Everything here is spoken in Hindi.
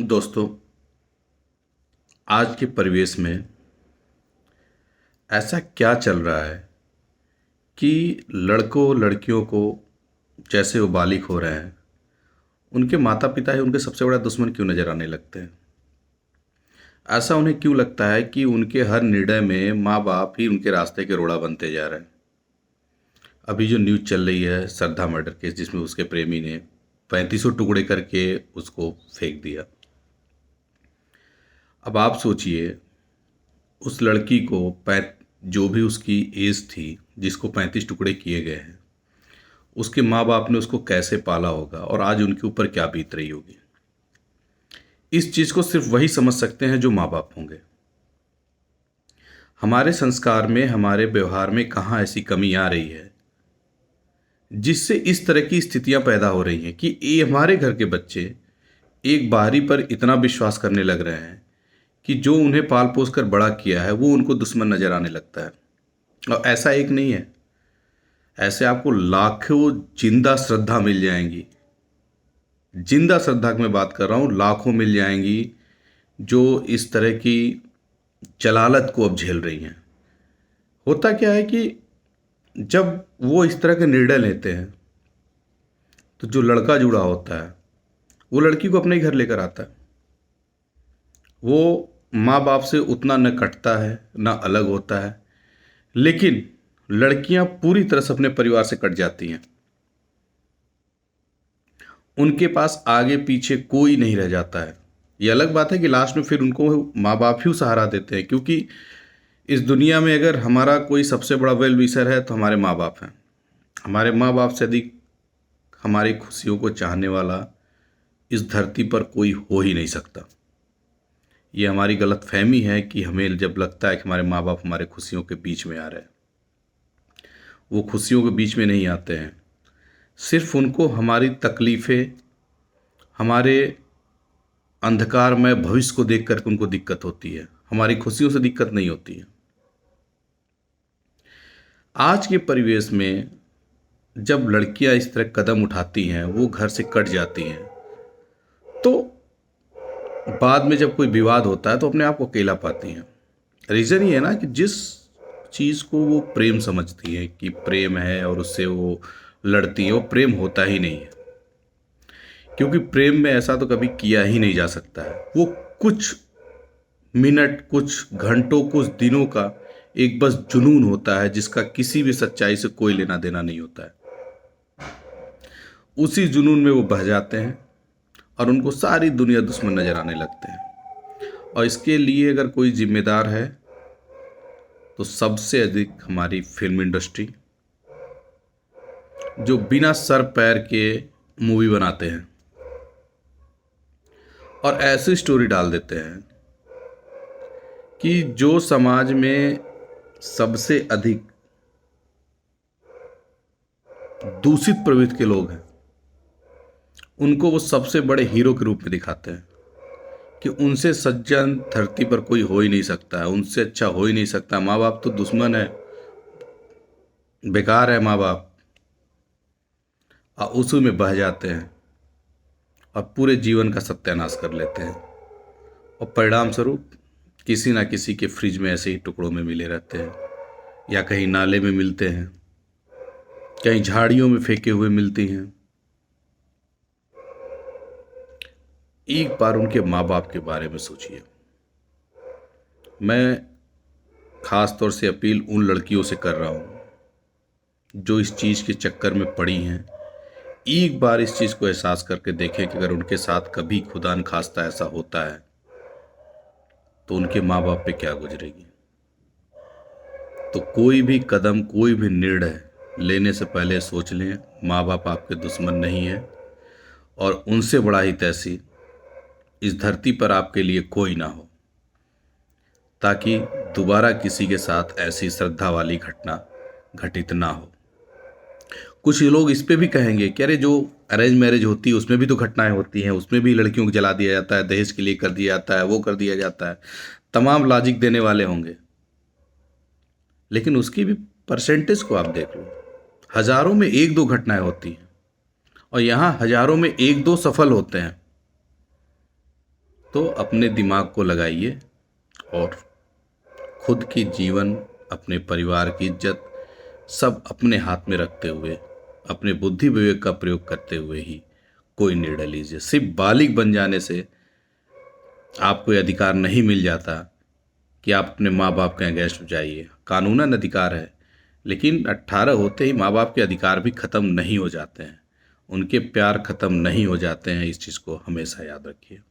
दोस्तों, आज के परिवेश में ऐसा क्या चल रहा है कि लड़कों लड़कियों को जैसे वो बालिग हो रहे हैं, उनके माता पिता ही उनके सबसे बड़ा दुश्मन क्यों नजर आने लगते हैं। ऐसा उन्हें क्यों लगता है कि उनके हर निर्णय में माँ बाप ही उनके रास्ते के रोड़ा बनते जा रहे हैं। अभी जो न्यूज़ चल रही है श्रद्धा मर्डर केस, जिसमें उसके प्रेमी ने 3500 टुकड़े करके उसको फेंक दिया। अब आप सोचिए, उस लड़की को जो भी उसकी एज थी, जिसको 35 टुकड़े किए गए हैं, उसके माँ बाप ने उसको कैसे पाला होगा और आज उनके ऊपर क्या बीत रही होगी। इस चीज़ को सिर्फ वही समझ सकते हैं जो माँ बाप होंगे। हमारे संस्कार में, हमारे व्यवहार में कहाँ ऐसी कमी आ रही है जिससे इस तरह की स्थितियां पैदा हो रही हैं कि ये हमारे घर के बच्चे एक बाहरी पर इतना विश्वास करने लग रहे हैं कि जो उन्हें पाल पोस कर बड़ा किया है वो उनको दुश्मन नजर आने लगता है। और ऐसा एक नहीं है, ऐसे आपको लाखों जिंदा श्रद्धा मिल जाएंगी। जिंदा श्रद्धा की मैं बात कर रहा हूँ, लाखों मिल जाएंगी जो इस तरह की जलालत को अब झेल रही हैं। होता क्या है कि जब वो इस तरह के निर्णय लेते हैं तो जो लड़का जुड़ा होता है वो लड़की को अपने ही घर लेकर आता है। वो माँ बाप से उतना न कटता है न अलग होता है, लेकिन लड़कियां पूरी तरह से अपने परिवार से कट जाती हैं। उनके पास आगे पीछे कोई नहीं रह जाता है। ये अलग बात है कि लास्ट में फिर उनको माँ बाप ही सहारा देते हैं, क्योंकि इस दुनिया में अगर हमारा कोई सबसे बड़ा वेल विशर है तो हमारे माँ बाप हैं। हमारे माँ बाप से अधिक हमारी खुशियों को चाहने वाला इस धरती पर कोई हो ही नहीं सकता। ये हमारी गलत फहमी है कि हमें जब लगता है कि हमारे माँ बाप हमारे खुशियों के बीच में आ रहे हैं, वो खुशियों के बीच में नहीं आते हैं। सिर्फ उनको हमारी तकलीफ़ें, हमारे अंधकारमय भविष्य को देख कर उनको दिक्कत होती है, हमारी खुशियों से दिक्कत नहीं होती है। आज के परिवेश में जब लड़कियां इस तरह कदम उठाती हैं, वो घर से कट जाती हैं, तो बाद में जब कोई विवाद होता है तो अपने आप को अकेला पाती हैं। रीज़न ये है ना कि जिस चीज़ को वो प्रेम समझती है कि प्रेम है और उससे वो लड़ती है, वो प्रेम होता ही नहीं है। क्योंकि प्रेम में ऐसा तो कभी किया ही नहीं जा सकता है। वो कुछ मिनट, कुछ घंटों, कुछ दिनों का एक बस जुनून होता है जिसका किसी भी सच्चाई से कोई लेना देना नहीं होता है। उसी जुनून में वो बह जाते हैं और उनको सारी दुनिया दुश्मन नजर आने लगते हैं। और इसके लिए अगर कोई जिम्मेदार है तो सबसे अधिक हमारी फिल्म इंडस्ट्री, जो बिना सर पैर के मूवी बनाते हैं और ऐसी स्टोरी डाल देते हैं कि जो समाज में सबसे अधिक दूषित प्रवृत्ति के लोग हैं उनको वो सबसे बड़े हीरो के रूप में दिखाते हैं कि उनसे सज्जन धरती पर कोई हो ही नहीं सकता है, उनसे अच्छा हो ही नहीं सकता। माँ बाप तो दुश्मन है, बेकार है माँ बाप। और उसी में बह जाते हैं और पूरे जीवन का सत्यानाश कर लेते हैं। और परिणाम स्वरूप किसी ना किसी के फ्रिज में ऐसे ही टुकड़ों में मिले रहते हैं, या कहीं नाले में मिलते हैं, कहीं झाड़ियों में फेंके हुए मिलती हैं। एक बार उनके माँ बाप के बारे में सोचिए। मैं खास तौर से अपील उन लड़कियों से कर रहा हूँ जो इस चीज़ के चक्कर में पड़ी हैं। एक बार इस चीज़ को एहसास करके देखें कि अगर उनके साथ कभी खुदा न खास्ता ऐसा होता है तो उनके माँ बाप पे क्या गुजरेगी। तो कोई भी कदम, कोई भी निर्णय लेने से पहले सोच लें, माँ बाप आपके दुश्मन नहीं है और उनसे बड़ा ही तैसी इस धरती पर आपके लिए कोई ना हो, ताकि दोबारा किसी के साथ ऐसी श्रद्धा वाली घटना घटित ना हो। कुछ लोग इस पे भी कहेंगे कि अरे जो अरेंज मैरिज होती है उसमें भी तो घटनाएं होती हैं, उसमें भी लड़कियों को जला दिया जाता है, दहेज के लिए कर दिया जाता है, वो कर दिया जाता है। तमाम लॉजिक देने वाले होंगे, लेकिन उसकी भी परसेंटेज को आप देख लो। हजारों में एक दो घटनाएं होती हैं और यहाँ हजारों में एक दो सफल होते हैं। तो अपने दिमाग को लगाइए और खुद की जीवन, अपने परिवार की इज्जत सब अपने हाथ में रखते हुए, अपने बुद्धि विवेक का प्रयोग करते हुए ही कोई निर्णय लीजिए। सिर्फ बालिग बन जाने से आपको ये अधिकार नहीं मिल जाता कि आप अपने माँ बाप के अगेंस्ट जाइए। कानूनन अधिकार है, लेकिन 18 होते ही माँ बाप के अधिकार भी खत्म नहीं हो जाते हैं, उनके प्यार खत्म नहीं हो जाते हैं। इस चीज़ को हमेशा याद रखिए।